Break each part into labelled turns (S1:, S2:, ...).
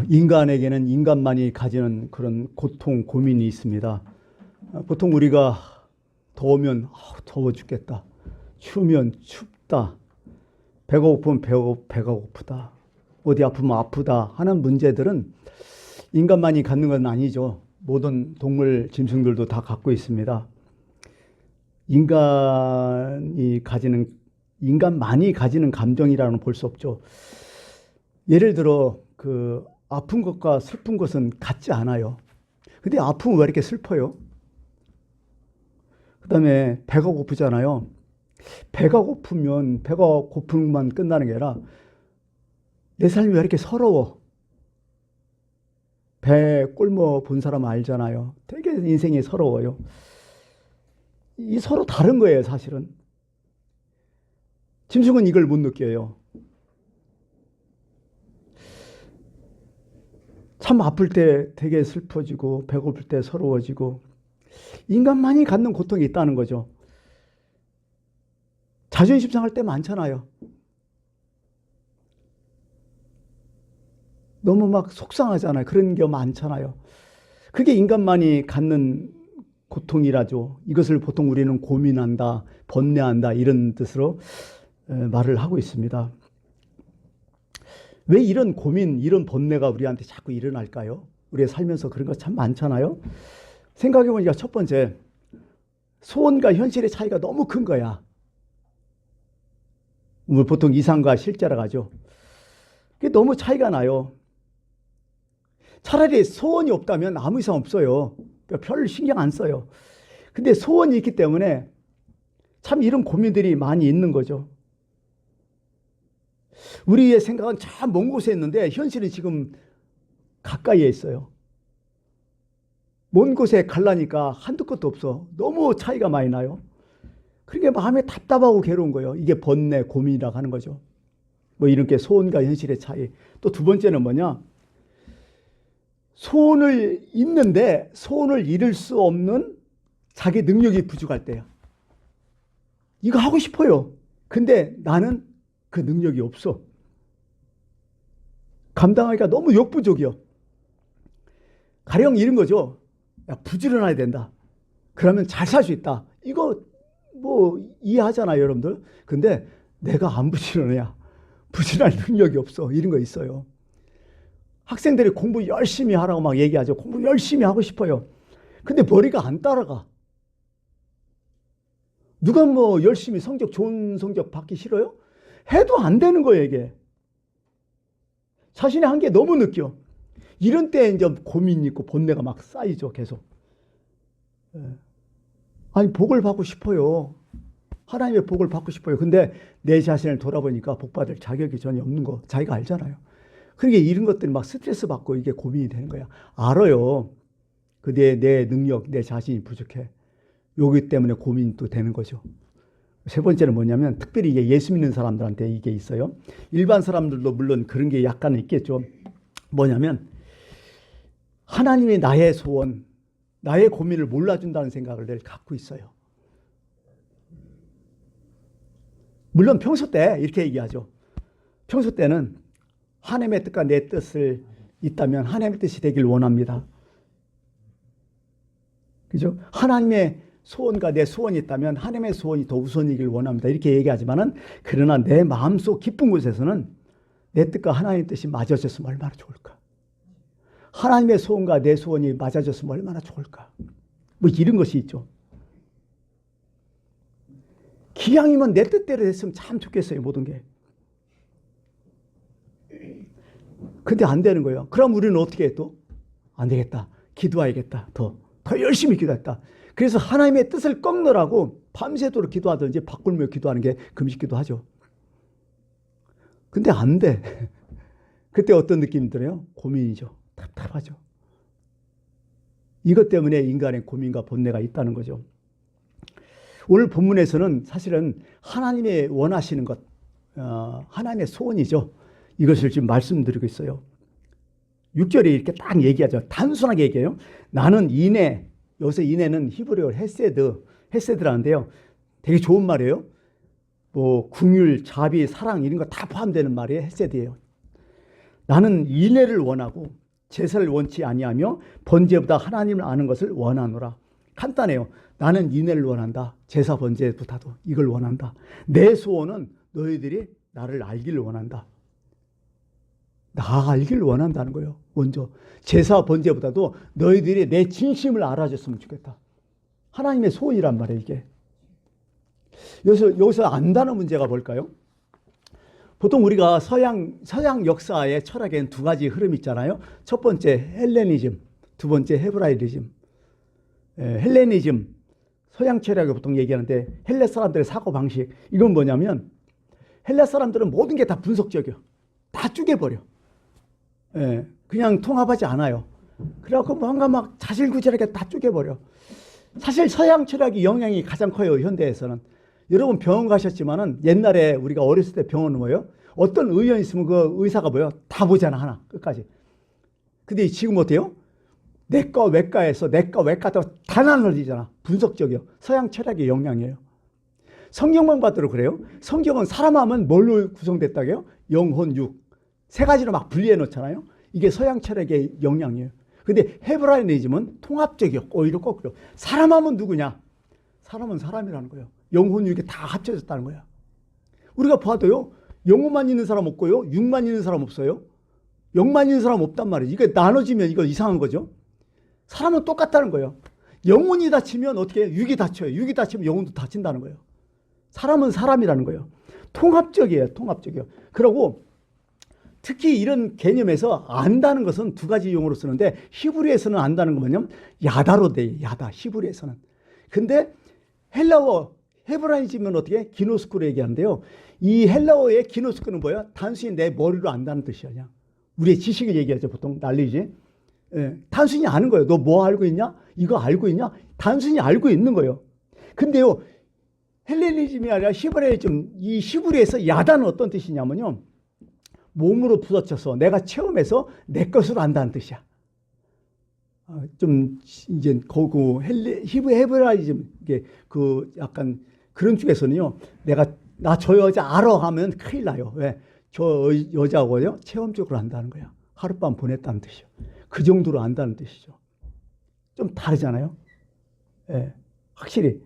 S1: 인간에게는 인간만이 가지는 그런 고통, 고민이 있습니다. 보통 우리가 더우면 더워 죽겠다. 추우면 춥다. 배가 고프면 배가 고프다. 어디 아프면 아프다 하는 문제들은 인간만이 갖는 건 아니죠. 모든 동물, 짐승들도 다 갖고 있습니다. 인간만이 가지는 감정이라는 볼 수 없죠. 예를 들어 아픈 것과 슬픈 것은 같지 않아요. 근데 아프면 왜 이렇게 슬퍼요? 그 다음에 배가 고프잖아요. 배가 고프면 배가 고픔만 끝나는 게 아니라 내 삶이 왜 이렇게 서러워? 배 굶어 본 사람 알잖아요. 되게 인생이 서러워요. 이 서로 다른 거예요, 사실은. 짐승은 이걸 못 느껴요. 참 아플 때 되게 슬퍼지고 배고플 때 서러워지고 인간만이 갖는 고통이 있다는 거죠. 자존심 상할 때 많잖아요. 너무 막 속상하잖아요. 그런 게 많잖아요. 그게 인간만이 갖는 고통이라죠. 이것을 보통 우리는 고민한다, 번뇌한다 이런 뜻으로 말을 하고 있습니다. 왜 이런 고민, 이런 번뇌가 우리한테 자꾸 일어날까요? 우리가 살면서 그런 거 참 많잖아요. 생각해 보니까 첫 번째, 소원과 현실의 차이가 너무 큰 거야. 보통 이상과 실제라 가죠. 그게 너무 차이가 나요. 차라리 소원이 없다면 아무 이상 없어요. 별 신경 안 써요. 근데 소원이 있기 때문에 참 이런 고민들이 많이 있는 거죠. 우리의 생각은 참 먼 곳에 있는데 현실은 지금 가까이에 있어요. 먼 곳에 가려니까 한두 것도 없어. 너무 차이가 많이 나요. 그러니까 마음에 답답하고 괴로운 거예요. 이게 번뇌, 고민이라고 하는 거죠. 뭐 이렇게 소원과 현실의 차이. 또 두 번째는 뭐냐? 소원을 있는데 소원을 이룰 수 없는 자기 능력이 부족할 때야. 이거 하고 싶어요. 근데 나는 그 능력이 없어. 감당하기가 너무 역부족이요. 가령 이런 거죠. 야, 부지런해야 된다. 그러면 잘 살 수 있다. 이거 뭐 이해하잖아요, 여러분들. 근데 내가 안 부지런해야 부지런할 능력이 없어. 이런 거 있어요. 학생들이 공부 열심히 하라고 막 얘기하죠. 공부 열심히 하고 싶어요. 근데 머리가 안 따라가. 누가 뭐 열심히 좋은 성적 받기 싫어요? 해도 안 되는 거예요, 이게. 자신의 한계 너무 느껴. 이런 때 이제 고민이 있고 번뇌가 막 쌓이죠, 계속. 아니, 복을 받고 싶어요. 하나님의 복을 받고 싶어요. 근데 내 자신을 돌아보니까 복 받을 자격이 전혀 없는 거 자기가 알잖아요. 그러니까 이런 것들이 막 스트레스 받고 이게 고민이 되는 거야. 알아요. 내 능력, 내 자신이 부족해. 여기 때문에 고민이 또 되는 거죠. 세 번째는 뭐냐면 특별히 이게 예수 믿는 사람들한테 이게 있어요. 일반 사람들도 물론 그런 게 약간은 있겠죠. 뭐냐면 하나님이 나의 소원, 나의 고민을 몰라준다는 생각을 늘 갖고 있어요. 물론 평소 때 이렇게 얘기하죠. 평소 때는 하나님의 뜻과 내 뜻을 있다면 하나님의 뜻이 되길 원합니다. 그죠? 하나님의 소원과 내 소원이 있다면 하나님의 소원이 더 우선이길 원합니다. 이렇게 얘기하지만은 그러나 내 마음속 깊은 곳에서는 내 뜻과 하나님의 뜻이 맞아졌으면 얼마나 좋을까? 하나님의 소원과 내 소원이 맞아졌으면 얼마나 좋을까? 뭐 이런 것이 있죠. 기왕이면 내 뜻대로 됐으면 참 좋겠어요, 모든 게. 근데 안 되는 거예요. 그럼 우리는 어떻게 해 또? 안 되겠다. 기도해야겠다. 더 열심히 기도했다. 그래서 하나님의 뜻을 꺾느라고 밤새도록 기도하든지 바꿀며 기도하는 게 금식기도 하죠. 근데 안 돼. 그때 어떤 느낌이 들어요? 고민이죠. 답답하죠. 이것 때문에 인간의 고민과 번뇌가 있다는 거죠. 오늘 본문에서는 사실은 하나님의 원하시는 것, 하나님의 소원이죠. 이것을 지금 말씀드리고 있어요. 6절에 이렇게 딱 얘기하죠. 단순하게 얘기해요. 나는 인애, 여기서 인애는 히브리어 헤세드라는데요. 되게 좋은 말이에요. 뭐 궁율, 자비, 사랑 이런 거 다 포함되는 말이에요. 헤세드예요. 나는 인애를 원하고 제사를 원치 아니하며 번제보다 하나님을 아는 것을 원하노라. 간단해요. 나는 인애를 원한다. 제사 번제보다도 이걸 원한다. 내 소원은 너희들이 나를 알기를 원한다. 나 알기를 원한다는 거예요. 먼저 제사 번제보다도 너희들이 내 진심을 알아줬으면 좋겠다. 하나님의 소원이란 말이에요, 이게. 여기서 안다는 문제가 뭘까요? 보통 우리가 서양 역사의 철학에는 두 가지 흐름이 있잖아요. 첫 번째 헬레니즘, 두 번째 헤브라이즘. 헬레니즘, 서양 철학을 보통 얘기하는데 헬레 사람들의 사고 방식, 이건 뭐냐면 헬레 사람들은 모든 게 다 분석적이요. 다 쪼개버려. 그냥 통합하지 않아요. 그래갖고 뭔가 막 자질구질하게 다 쪼개버려. 사실 서양 철학의 영향이 가장 커요, 현대에서는. 여러분 병원 가셨지만은 옛날에 우리가 어렸을 때 병원은 뭐예요? 어떤 의원 있으면 그 의사가 뭐예요? 다 보잖아, 하나, 끝까지. 근데 지금 어때요? 내과, 외과에서 내과, 외과도 다 나눠지잖아. 분석적이요. 서양 철학의 영향이에요. 성경만 봐도 그래요. 성경은 사람 하면 뭘로 구성됐다고요? 영혼, 육. 세 가지로 막 분리해 놓잖아요. 이게 서양 철학의 영향이에요. 근데 헤브라이즘은 통합적이요. 오히려 거꾸로. 사람 하면 누구냐? 사람은 사람이라는 거예요. 영혼, 육이 다 합쳐졌다는 거야. 우리가 봐도요. 영혼만 있는 사람 없고요. 육만 있는 사람 없어요. 영만 있는 사람 없단 말이에요. 이게 나눠지면 이거 이상한 거죠. 사람은 똑같다는 거예요. 영혼이 다치면 어떻게 해요? 육이 다쳐요. 육이 다치면 영혼도 다친다는 거예요. 사람은 사람이라는 거예요. 통합적이에요. 통합적이에요. 그리고 특히 이런 개념에서 안다는 것은 두 가지 용어로 쓰는데 히브리에서는 안다는 건 뭐냐면 야다로 돼요. 야다. 히브리에서는. 근데 헬라어, 헤브라이즘은 어떻게 해? 기노스코로 얘기하는데요. 이 헬라어의 기노스코는 뭐야? 단순히 내 머리로 안다는 뜻이야. 그냥. 우리의 지식을 얘기하죠. 보통 난리지. 단순히 아는 거예요. 너 뭐 알고 있냐? 이거 알고 있냐? 단순히 알고 있는 거예요. 근데요, 헬레니즘이 아니라 히브리즘, 이 히브리에서 야다는 어떤 뜻이냐면요. 몸으로 부딪혀서 내가 체험해서 내 것으로 안다는 뜻이야. 좀 이제 그 헤브라이즘 이게 그 약간 그런 쪽에서는요. 내가 나 저 여자 알아 하면 큰일 나요. 왜? 저 여자하고요 체험적으로 안다는 거야. 하룻밤 보냈다는 뜻이요. 그 정도로 안다는 뜻이죠. 좀 다르잖아요. 예, 확실히.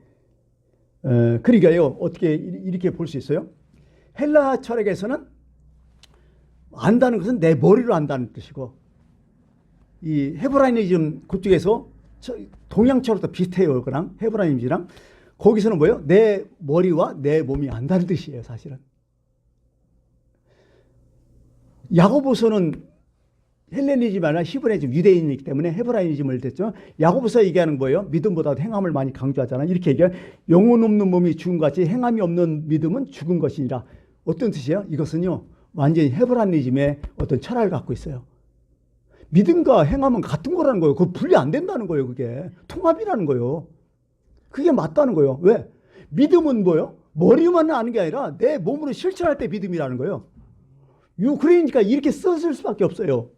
S1: 그러니까요. 어떻게 이렇게 볼 수 있어요? 헬라 철학에서는 안다는 것은 내 머리로 안다는 뜻이고, 이 헤브라이즘 그쪽에서 동양 철학도 비슷해요. 그랑 헤브라이즘이랑 거기서는 뭐예요? 내 머리와 내 몸이 안다는 뜻이에요. 사실은. 야고보서는 헬레니즘 아니라 히브라이즘, 유대인이기 때문에 헤브라이즘을 됐죠. 야고보서 얘기하는 거예요. 믿음보다 행함을 많이 강조하잖아요. 이렇게 얘기해요. 영혼 없는 몸이 죽은 것 같이 행함이 없는 믿음은 죽은 것이니라. 어떤 뜻이에요? 이것은요. 완전히 헤브라이즘의 어떤 철학을 갖고 있어요. 믿음과 행함은 같은 거라는 거예요. 그거 분리 안 된다는 거예요. 그게 통합이라는 거예요. 그게 맞다는 거예요. 왜? 믿음은 뭐예요? 머리만 아는 게 아니라 내 몸으로 실천할 때 믿음이라는 거예요. 그러니까 이렇게 썼을 수밖에 없어요.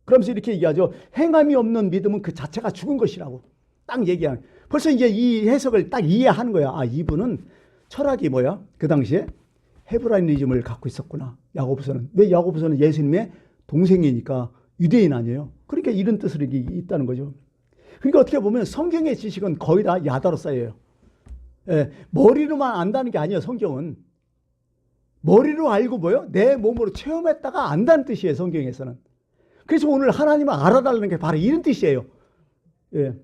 S1: 그러면서 이렇게 얘기하죠. 행함이 없는 믿음은 그 자체가 죽은 것이라고 딱 얘기하는. 벌써 이제 이 해석을 딱 이해하는 거야. 아, 이분은 철학이 뭐야? 그 당시에 헤브라이즘을 갖고 있었구나. 야고보서는. 왜? 야고보서는 예수님의 동생이니까 유대인 아니에요. 그러니까 이런 뜻으로 있다는 거죠. 그러니까 어떻게 보면 성경의 지식은 거의 다 야다로 쌓여요. 예, 머리로만 안다는 게 아니에요. 성경은. 머리로 알고 뭐요? 내 몸으로 체험했다가 안다는 뜻이에요. 성경에서는. 그래서 오늘 하나님을 알아달라는 게 바로 이런 뜻이에요. 예.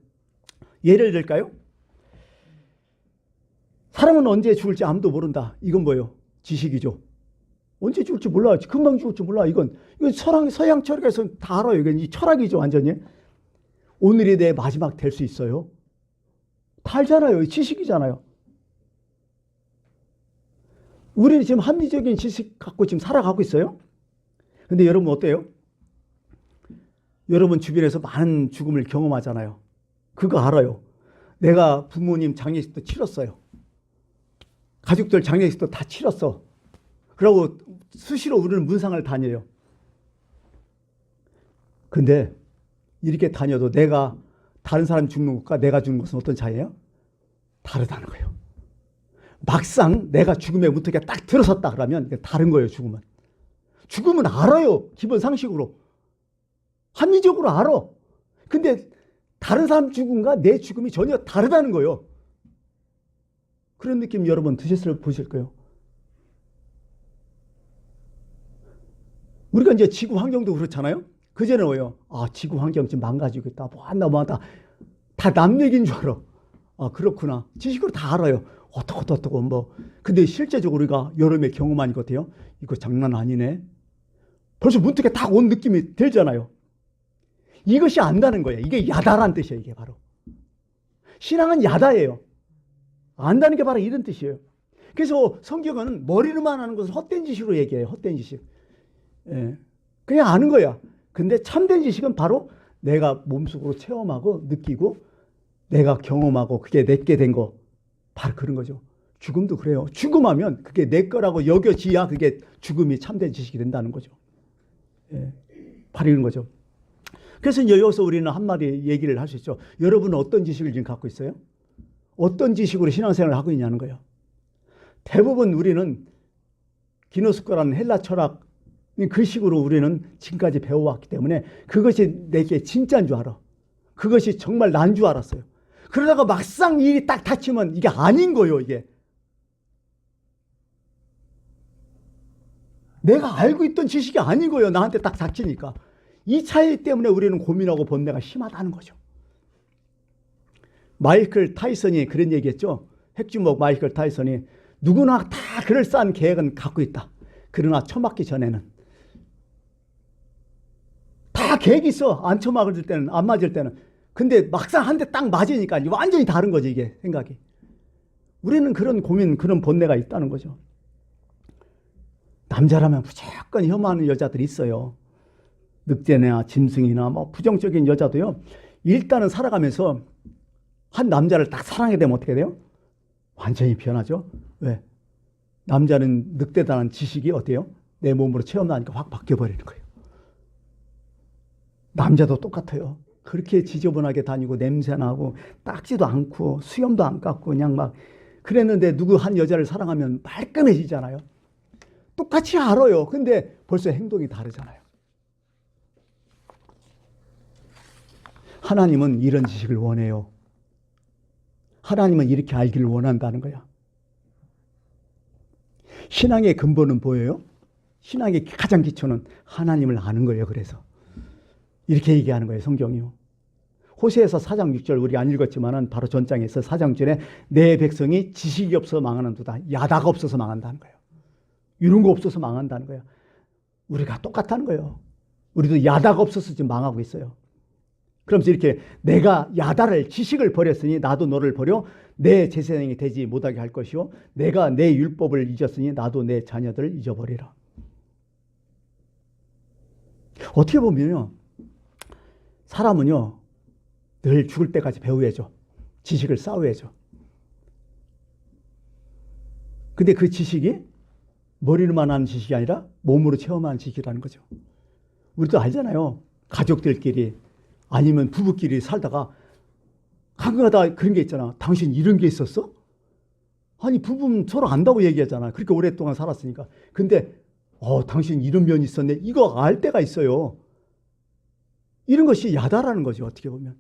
S1: 예를 들까요? 사람은 언제 죽을지 아무도 모른다. 이건 뭐예요? 지식이죠. 언제 죽을지 몰라. 금방 죽을지 몰라. 이건 서양 철학에서 다 알아요. 이건 이 철학이죠. 완전히. 오늘이 내 마지막 될 수 있어요. 다 알잖아요. 지식이잖아요. 우리는 지금 합리적인 지식 갖고 지금 살아가고 있어요. 근데 여러분 어때요? 여러분 주변에서 많은 죽음을 경험하잖아요. 그거 알아요. 내가 부모님 장례식도 치렀어요. 가족들 장례식도 다 치렀어. 그러고 수시로 우리는 문상을 다녀요. 근데 이렇게 다녀도 내가 다른 사람 죽는 것과 내가 죽는 것은 어떤 차이예요? 다르다는 거예요. 막상 내가 죽음의 문턱에 딱 들어섰다 그러면 다른 거예요. 죽음은. 죽음은 알아요. 기본 상식으로. 합리적으로 알아. 근데 다른 사람 죽음과 내 죽음이 전혀 다르다는 거예요. 그런 느낌 여러분 보실 거예요. 우리가 이제 지구 환경도 그렇잖아요. 그전에 뭐예요? 아, 지구 환경 지금 망가지고 있다. 뭐한다. 다 남 얘기인 줄 알아. 아, 그렇구나. 지식으로 다 알아요. 어떻고 뭐. 근데 실제적으로 우리가 여름에 경험한 것 같아요. 이거 장난 아니네. 벌써 문득에 딱 온 느낌이 들잖아요. 이것이 안다는 거예요. 이게 야다란 뜻이에요. 이게 바로. 신앙은 야다예요. 안다는 게 바로 이런 뜻이에요. 그래서 성경은 머리로만 아는 것을 헛된 지식으로 얘기해요. 헛된 지식. 예. 그냥 아는 거야. 근데 참된 지식은 바로 내가 몸속으로 체험하고 느끼고 내가 경험하고 그게 내게 된 거. 바로 그런 거죠. 죽음도 그래요. 죽음하면 그게 내 거라고 여겨지야 그게 죽음이 참된 지식이 된다는 거죠. 예. 바로 이런 거죠. 그래서 이제 여기서 우리는 한마디 얘기를 할 수 있죠. 여러분은 어떤 지식을 지금 갖고 있어요? 어떤 지식으로 신앙생활을 하고 있냐는 거예요. 대부분 우리는 기노스코라는 헬라 철학 그 식으로 우리는 지금까지 배워왔기 때문에 그것이 내게 진짜인 줄 알아. 그것이 정말 난 줄 알았어요. 그러다가 막상 일이 딱 닥치면 이게 아닌 거예요. 이게. 내가 알고 있던 지식이 아닌 거예요. 나한테 딱 닥치니까. 이 차이 때문에 우리는 고민하고 번뇌가 심하다는 거죠. 마이클 타이슨이 그런 얘기했죠. 핵주먹 마이클 타이슨이 누구나 다 그럴싸한 계획은 갖고 있다. 그러나 처맞기 전에는 다 계획이 있어. 안 처맞을 때는, 안 맞을 때는. 근데 막상 한 대 딱 맞으니까 완전히 다른 거지, 이게 생각이. 우리는 그런 고민, 그런 번뇌가 있다는 거죠. 남자라면 무조건 혐오하는 여자들이 있어요. 늑대나 짐승이나 뭐 부정적인 여자도요. 일단은 살아가면서 한 남자를 딱 사랑하게 되면 어떻게 돼요? 완전히 변하죠. 왜? 남자는 늑대다는 지식이 어때요? 내 몸으로 체험하니까 확 바뀌어버리는 거예요. 남자도 똑같아요. 그렇게 지저분하게 다니고 냄새나고 닦지도 않고 수염도 안 깎고 그냥 막 그랬는데 누구 한 여자를 사랑하면 말끔해지잖아요. 똑같이 알아요. 근데 벌써 행동이 다르잖아요. 하나님은 이런 지식을 원해요. 하나님은 이렇게 알기를 원한다는 거야. 신앙의 근본은 뭐예요? 신앙의 가장 기초는 하나님을 아는 거예요. 그래서 이렇게 얘기하는 거예요. 성경이요. 호세아서 4장 6절 우리 안 읽었지만은 바로 전장에서 4장 전에 내 백성이 지식이 없어서 망하는도다. 야다가 없어서 망한다는 거예요. 이런 거 없어서 망한다는 거예요. 우리가 똑같다는 거예요. 우리도 야다가 없어서 지금 망하고 있어요. 그러면서 이렇게 내가 야다를 지식을 버렸으니 나도 너를 버려 내 제사장이 되지 못하게 할 것이요 내가 내 율법을 잊었으니 나도 내 자녀들을 잊어버리라. 어떻게 보면요. 사람은요. 늘 죽을 때까지 배워야죠. 지식을 쌓아야죠. 근데 그 지식이 머리로만 하는 지식이 아니라 몸으로 체험하는 지식이라는 거죠. 우리도 알잖아요. 가족들끼리 아니면 부부끼리 살다가 가끔가다 그런 게 있잖아. 당신 이런 게 있었어? 아니 부부는 서로 안다고 얘기하잖아. 그렇게 오랫동안 살았으니까. 근데 당신 이런 면이 있었네. 이거 알 때가 있어요. 이런 것이 야다라는 거죠. 어떻게 보면.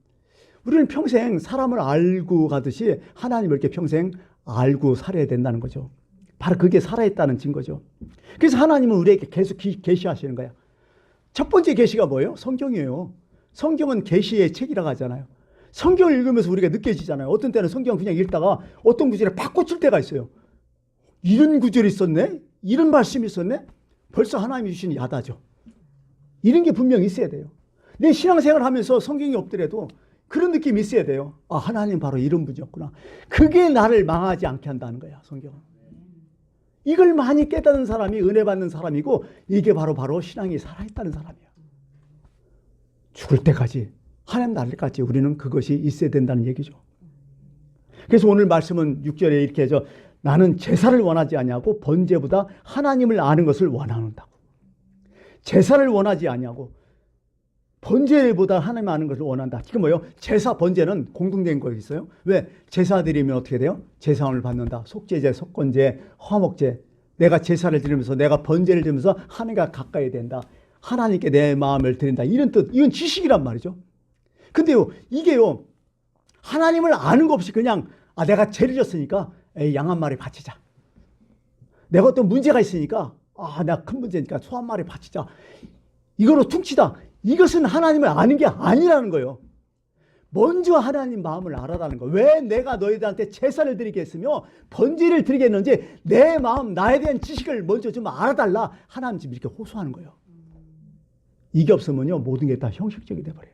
S1: 우리는 평생 사람을 알고 가듯이 하나님을 이렇게 평생 알고 살아야 된다는 거죠. 바로 그게 살아있다는 증거죠. 그래서 하나님은 우리에게 계속 계시하시는 거야. 첫 번째 계시가 뭐예요? 성경이에요. 성경은 계시의 책이라고 하잖아요. 성경을 읽으면서 우리가 느껴지잖아요. 어떤 때는 성경 그냥 읽다가 어떤 구절에 팍 꽂힐 때가 있어요. 이런 구절이 있었네? 이런 말씀이 있었네? 벌써 하나님이 주신 야다죠. 이런 게 분명히 있어야 돼요. 내 신앙생활 하면서 성경이 없더라도 그런 느낌이 있어야 돼요. 아, 하나님 바로 이런 분이었구나. 그게 나를 망하지 않게 한다는 거야, 성경은. 이걸 많이 깨닫는 사람이 은혜 받는 사람이고 이게 바로 신앙이 살아있다는 사람이야. 죽을 때까지 하나님 나를 때까지 우리는 그것이 있어야 된다는 얘기죠. 그래서 오늘 말씀은 6절에 이렇게 해서 나는 제사를 원하지 아니하고 번제보다 하나님을 아는 것을 원한다고. 제사를 원하지 아니하고 번제보다 하나님 아는 것을 원한다. 지금 뭐예요? 제사, 번제는 공통된 거 있어요. 왜? 제사 드리면 어떻게 돼요? 제사함을 받는다. 속죄제, 속건제, 화목제. 내가 제사를 드리면서 내가 번제를 드리면서 하나님과 가까이 된다. 하나님께 내 마음을 드린다. 이런 뜻, 이건 지식이란 말이죠. 근데요, 이게요, 하나님을 아는 것 없이 그냥 내가 죄를 졌으니까 양 한 마리 바치자. 내가 어떤 문제가 있으니까 내가 큰 문제니까 소 한 마리 바치자. 이거로 퉁치다. 이것은 하나님을 아는 게 아니라는 거예요. 먼저 하나님 마음을 알아라는 거예요. 왜 내가 너희들한테 제사를 드리겠으며 번제를 드리겠는지 내 마음, 나에 대한 지식을 먼저 좀 알아달라. 하나님 지금 이렇게 호소하는 거예요. 이게 없으면요, 모든 게 다 형식적이 돼버려요.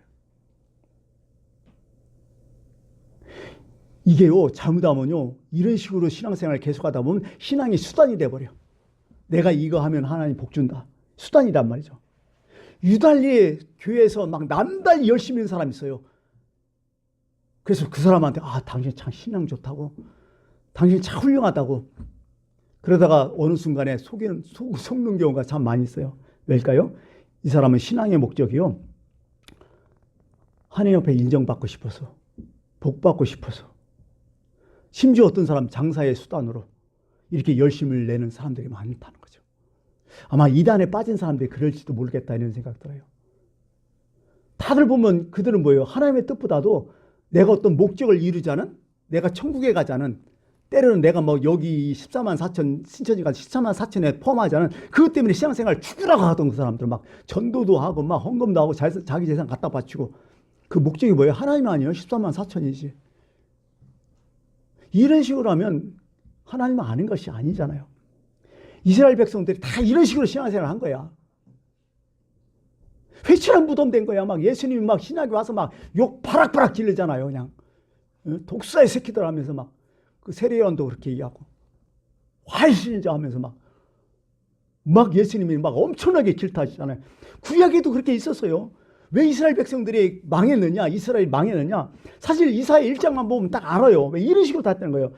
S1: 이게요, 잘못하면요, 이런 식으로 신앙생활을 계속하다 보면 신앙이 수단이 돼버려. 내가 이거 하면 하나님 복 준다. 수단이란 말이죠. 유달리 교회에서 막 남달리 열심히 있는 사람이 있어요. 그래서 그 사람한테 당신 참 신앙 좋다고, 당신 참 훌륭하다고. 그러다가 어느 순간에 속는 경우가 참 많이 있어요. 왜일까요? 이 사람은 신앙의 목적이요, 하나님 옆에 인정받고 싶어서, 복받고 싶어서, 심지어 어떤 사람 장사의 수단으로 이렇게 열심을 내는 사람들이 많다는 거죠. 아마 이단에 빠진 사람들이 그럴지도 모르겠다 이런 생각 들어요. 다들 보면 그들은 뭐예요? 하나님의 뜻보다도 내가 어떤 목적을 이루자는, 내가 천국에 가자는, 때로는 내가 뭐 여기 14만 4천, 신천지가 14만 4천에 포함하자는 그것 때문에 신앙생활 죽으라고 하던 그 사람들 막 전도도 하고 막 헌금도 하고 자기 재산 갖다 바치고, 그 목적이 뭐예요? 하나님 아니에요? 14만 4천이지. 이런 식으로 하면 하나님을 아는 것이 아니잖아요. 이스라엘 백성들이 다 이런 식으로 신앙생활을 한 거야. 회칠한 무덤 된 거야. 막 예수님이 막 신학에 와서 막 욕 바락바락 지르잖아요. 그냥 독사의 새끼들 하면서 막 그 세례요한도 그렇게 얘기하고 활신자 하면서 막 예수님이 막 엄청나게 질타하시잖아요. 구약에도 그렇게 있었어요. 왜 이스라엘 백성들이 망했느냐? 이스라엘이 망했느냐? 사실 이사야 1장만 보면 딱 알아요. 왜 이런 식으로 다했다는 거예요.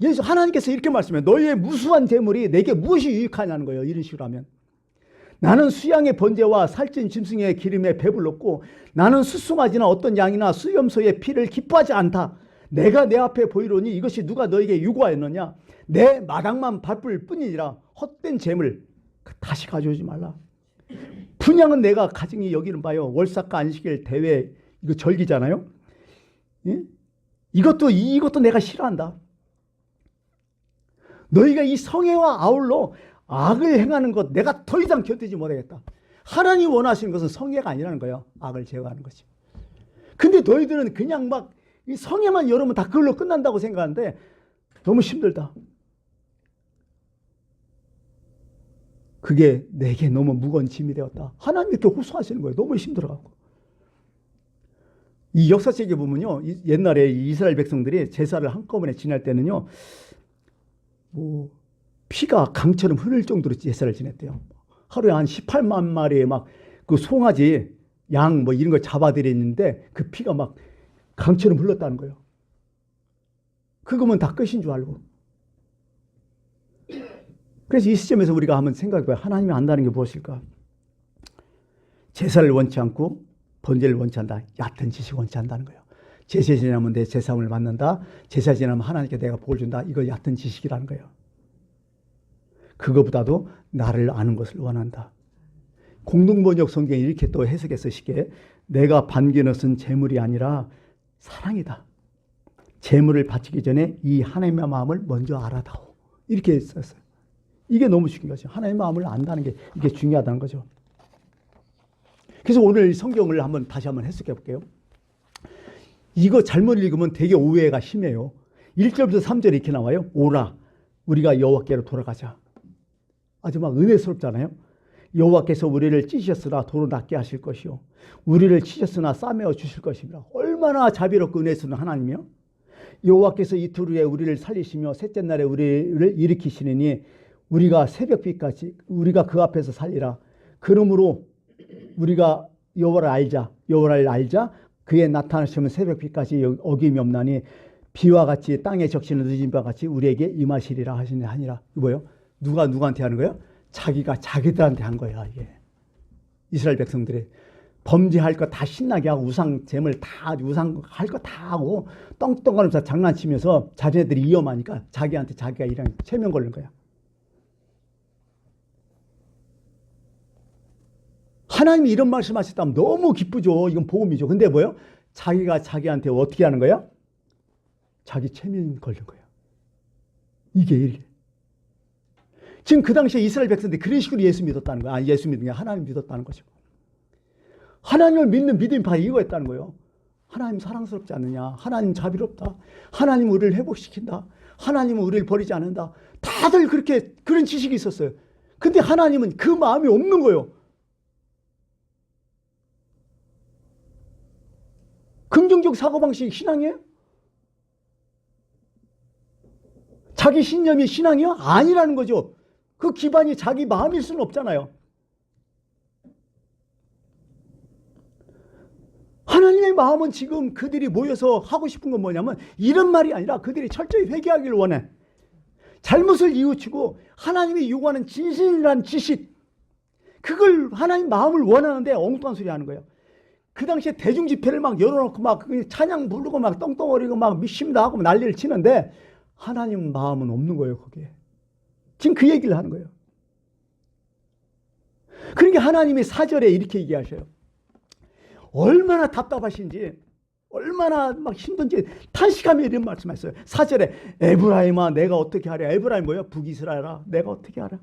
S1: 예수 하나님께서 이렇게 말씀해요. 너희의 무수한 재물이 내게 무엇이 유익하냐는 거예요. 이런 식으로 하면. 나는 수양의 번제와 살찐 짐승의 기름에 배불렀고 나는 수송아지나 어떤 양이나 수염소의 피를 기뻐하지 않다. 내가 내 앞에 보이로니 이것이 누가 너에게 유고하였느냐? 내 마당만 밟을 뿐이니라. 헛된 재물 다시 가져오지 말라. 분양은 내가 가증히 여기는 바요. 월삭과 안식일 대회 이거 절기잖아요. 예? 이것도 내가 싫어한다. 너희가 이 성애와 아울러 악을 행하는 것 내가 더 이상 견디지 못하겠다. 하나님 원하시는 것은 성애가 아니라는 거예요. 악을 제거하는 것이. 근데 너희들은 그냥 막 이 성애만 열으면 다 그걸로 끝난다고 생각하는데 너무 힘들다. 그게 내게 너무 무거운 짐이 되었다. 하나님 이렇게 호소하시는 거예요. 너무 힘들어가고. 이 역사책에 보면요, 옛날에 이스라엘 백성들이 제사를 한꺼번에 지낼 때는요, 뭐 피가 강처럼 흐를 정도로 제사를 지냈대요. 하루에 한 18만 마리의 막 그 송아지, 양 뭐 이런 걸 잡아들였는데 그 피가 막 강처럼 흘렀다는 거예요. 그거면 다 끝인 줄 알고. 그래서 이 시점에서 우리가 한번 생각해봐요. 하나님이 안다는 게 무엇일까? 제사를 원치 않고 번제를 원치 않다. 얕은 지식 원치 않다는 거예요. 제사 지나면 내 제사함을 받는다. 제사 지나면 하나님께 내가 복을 준다. 이거 얕은 지식이라는 거예요. 그거보다도 나를 아는 것을 원한다. 공동번역 성경이 이렇게 또 해석해서 쉽게 내가 반기는 것은 재물이 아니라 사랑이다. 재물을 바치기 전에 이 하나님의 마음을 먼저 알아다오. 이렇게 썼어요. 이게 너무 중요한 거죠. 하나님의 마음을 안다는 게 이게 중요하다는 거죠. 그래서 오늘 성경을 다시 한번 해석해 볼게요. 이거 잘못 읽으면 되게 오해가 심해요. 1절부터 3절에 이렇게 나와요. 오라, 우리가 여호와께로 돌아가자. 아주 막 은혜스럽잖아요. 여호와께서 우리를 찢으셨으나 도로 낫게 하실 것이요, 우리를 치셨으나 싸매어 주실 것입니다. 얼마나 자비롭고 은혜스러운 하나님이요. 여호와께서 이틀 후에 우리를 살리시며 셋째 날에 우리를 일으키시느니 우리가 새벽빛까지 우리가 그 앞에서 살리라. 그러므로 우리가 여호와를 알자. 그의 나타나시면 새벽빛까지 어김이 없나니 비와 같이 땅에 적시는 늦은 바 같이 우리에게 임하시리라 하시니라. 이거요. 누가 누구한테 하는 거예요? 자기가 자기들한테 한 거야. 이게 이스라엘 백성들이 범죄할 거 다 신나게 하고 우상 잼을 다 우상 할 거 다 하고 떵떵거리면서 장난치면서 자기네들이 위험하니까 자기한테 자기가 이런 체면 걸는 거야. 하나님이 이런 말씀하셨다면 너무 기쁘죠. 이건 복음이죠. 근데 뭐예요? 자기가 자기한테 어떻게 하는 거야? 자기 체면 걸린 거야. 이게 지금 그 당시에 이스라엘 백성들이 그런 식으로 예수 믿었다는 거야. 예수 믿는 게 하나님 믿었다는 거죠. 하나님을 믿는 믿음이 바로 이거였다는 거예요. 하나님 사랑스럽지 않느냐? 하나님 자비롭다. 하나님 우리를 회복시킨다. 하나님은 우리를 버리지 않는다. 다들 그렇게 그런 지식이 있었어요. 근데 하나님은 그 마음이 없는 거예요. 긍정적 사고방식이 신앙이에요? 자기 신념이 신앙이요? 아니라는 거죠. 그 기반이 자기 마음일 수는 없잖아요. 하나님의 마음은 지금 그들이 모여서 하고 싶은 건 뭐냐면 이런 말이 아니라 그들이 철저히 회개하기를 원해. 잘못을 뉘우치고 하나님이 요구하는 진실이라는 지식, 그걸 하나님 마음을 원하는데 엉뚱한 소리 하는 거예요. 그 당시에 대중 집회를 막 열어놓고 막 찬양 부르고 막 떵떵거리고 막 미심다 하고 난리를 치는데 하나님 마음은 없는 거예요, 거기에. 지금 그 얘기를 하는 거예요. 그러니까 하나님이 4절에 이렇게 얘기하셔요. 얼마나 답답하신지, 얼마나 막 힘든지 탄식하며 이런 말씀하셨어요. 4절에 에브라임아 내가 어떻게 하랴. 에브라임 뭐야? 북이스라엘아 내가 어떻게 하랴.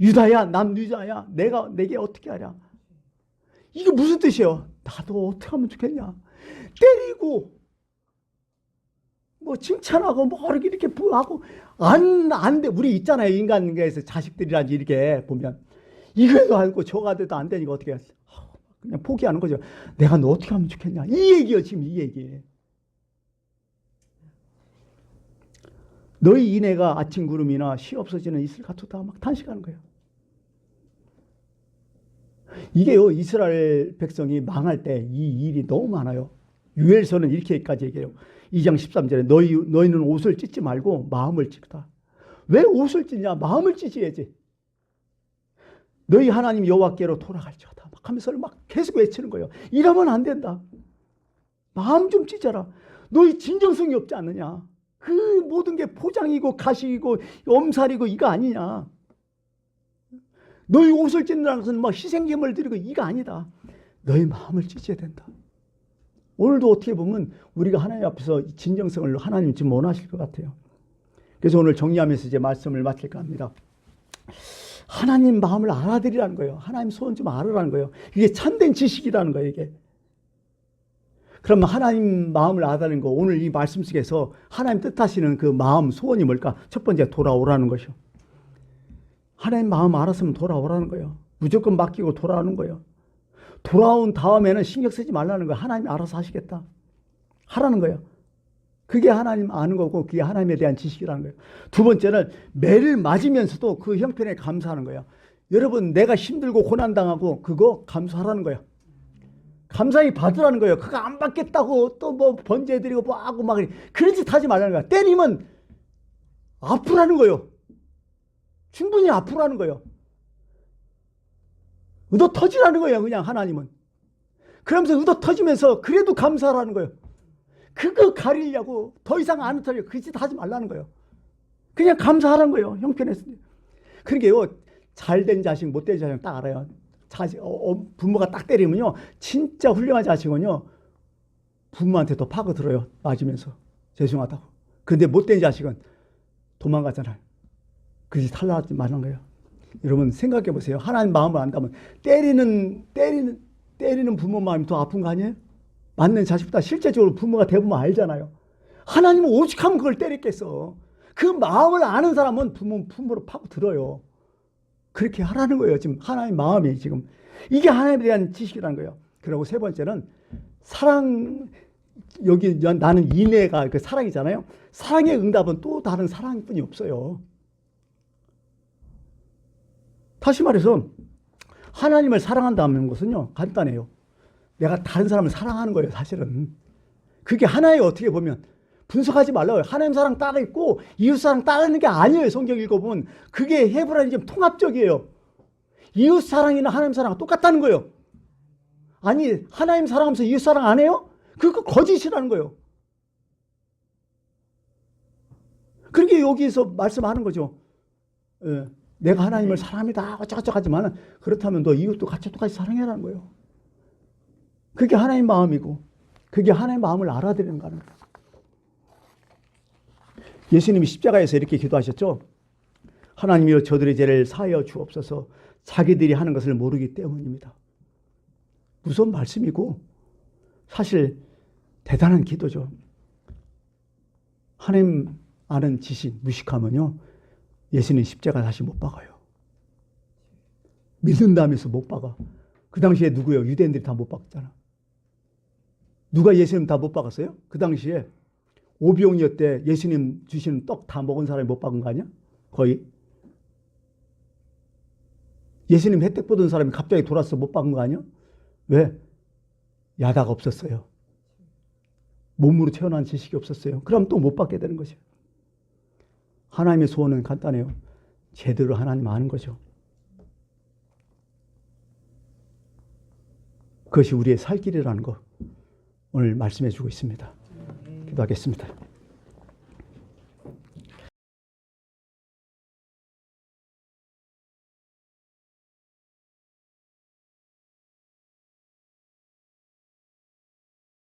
S1: 유다야 남유다야 내게 어떻게 하랴. 이게 무슨 뜻이에요? 나도 어떻게 하면 좋겠냐. 때리고 뭐 칭찬하고 뭐 이렇게 하고 안 돼. 우리 있잖아요. 인간에서 자식들이란지 이렇게 보면 이거도 않고 저거 돼도 안 되니까 어떻게 해야 돼? 그냥 포기하는 거죠. 내가 너 어떻게 하면 좋겠냐. 이 얘기예요. 지금 이 얘기. 너희 이내가 아침 구름이나 시 없어지는 이슬 같다 막 탄식하는 거예요. 이게요. 이스라엘 백성이 망할 때 이 일이 너무 많아요. 유엘서는 이렇게까지 얘기해요. 2장 13절에 너희는 옷을 찢지 말고 마음을 찢다. 왜 옷을 찢냐? 마음을 찢어야지. 너희 하나님 여호와께로 돌아갈지어다 막 하면서 막 계속 외치는 거예요. 이러면 안 된다. 마음 좀 찢어라. 너희 진정성이 없지 않느냐. 그 모든 게 포장이고 가식이고 엄살이고 이거 아니냐. 너희 옷을 찢는다는 것은 막 희생제물을 드리고 이거 아니다. 너희 마음을 찢어야 된다. 오늘도 어떻게 보면 우리가 하나님 앞에서 진정성을 하나님 지금 원하실 것 같아요. 그래서 오늘 정리하면서 이제 말씀을 마칠까 합니다. 하나님 마음을 알아들이라는 거예요. 하나님 소원 좀 알으라는 거예요. 이게 참된 지식이라는 거예요, 이게. 그러면 하나님 마음을 알아들는 거, 오늘 이 말씀 속에서 하나님 뜻하시는 그 마음, 소원이 뭘까? 첫 번째, 돌아오라는 것이요. 하나님 마음 알았으면 돌아오라는 거예요. 무조건 맡기고 돌아오는 거예요. 돌아온 다음에는 신경 쓰지 말라는 거예요. 하나님이 알아서 하시겠다. 하라는 거예요. 그게 하나님 아는 거고 그게 하나님에 대한 지식이라는 거예요. 두 번째는 매를 맞으면서도 그 형편에 감사하는 거예요. 여러분 내가 힘들고 고난당하고 그거 감사하라는 거예요. 감사히 받으라는 거예요. 그거 안 받겠다고 또 뭐 번제해드리고 뭐 하고 막 그런 짓 하지 말라는 거야. 때리면 아프라는 거예요. 충분히 아프라는 거예요. 의도 터지라는 거예요. 그냥 하나님은. 그러면서 의도 터지면서 그래도 감사하라는 거예요. 그거 가리려고 더 이상 안 터져. 그 짓 하지 말라는 거예요. 그냥 감사하라는 거예요. 형편에서. 그러게요. 잘된 자식, 못된 자식 딱 알아요. 부모가 딱 때리면요. 진짜 훌륭한 자식은요. 부모한테 더 파고들어요. 맞으면서. 죄송하다고. 근데 못된 자식은 도망가잖아요. 그 짓 하려지 말라는 거예요. 여러분 생각해 보세요. 하나님 마음을 안다면 때리는 부모 마음이 더 아픈 거 아니에요? 맞는 자식보다 실제적으로 부모가 대부분 알잖아요. 하나님은 오죽하면 그걸 때렸겠어. 그 마음을 아는 사람은 부모로 파고들어요. 그렇게 하라는 거예요. 지금 하나님 마음이 지금. 이게 하나님에 대한 지식이라는 거예요. 그리고 세 번째는 사랑, 여기 나는 인애가 그 사랑이잖아요. 사랑의 응답은 또 다른 사랑뿐이 없어요. 다시 말해서 하나님을 사랑한다는 것은요. 간단해요. 내가 다른 사람을 사랑하는 거예요. 사실은. 그게 하나의 어떻게 보면 분석하지 말라고요. 하나님 사랑 따로 있고 이웃 사랑 따로 있는 게 아니에요. 성경 읽어보면. 그게 헤브라이즘 통합적이에요. 이웃 사랑이나 하나님 사랑은 똑같다는 거예요. 아니 하나님 사랑하면서 이웃 사랑 안 해요? 그거 거짓이라는 거예요. 그러니까 여기서 말씀하는 거죠. 예. 내가 하나님을 사랑합니다. 어쩌고저쩌고 하지만 그렇다면 너 이웃도 같이 똑같이 사랑해라는 거예요. 그게 하나님 마음이고 그게 하나님 마음을 알아들이는 거는 거예요. 예수님이 십자가에서 이렇게 기도하셨죠. 하나님이여 저들의 죄를 사하여 주옵소서. 자기들이 하는 것을 모르기 때문입니다. 무서운 말씀이고 사실 대단한 기도죠. 하나님 아는 지식, 무식하면요. 예수님 십자가 다시 못 박아요. 믿는다면서 못 박아. 그 당시에 누구요? 유대인들이 다 못 박잖아. 누가 예수님 다 못 박았어요? 그 당시에 오병이었대. 예수님 주시는 떡 다 먹은 사람이 못 박은 거 아니야? 거의. 예수님 혜택 보던 사람이 갑자기 돌아서 못 박은 거 아니야? 왜? 야다가 없었어요. 몸으로 태어난 지식이 없었어요. 그럼 또 못 받게 되는 것이에요. 하나님의 소원은 간단해요. 제대로 하나님 아는 거죠. 그것이 우리의 살 길이라는 거 오늘 말씀해 주고 있습니다. 기도하겠습니다.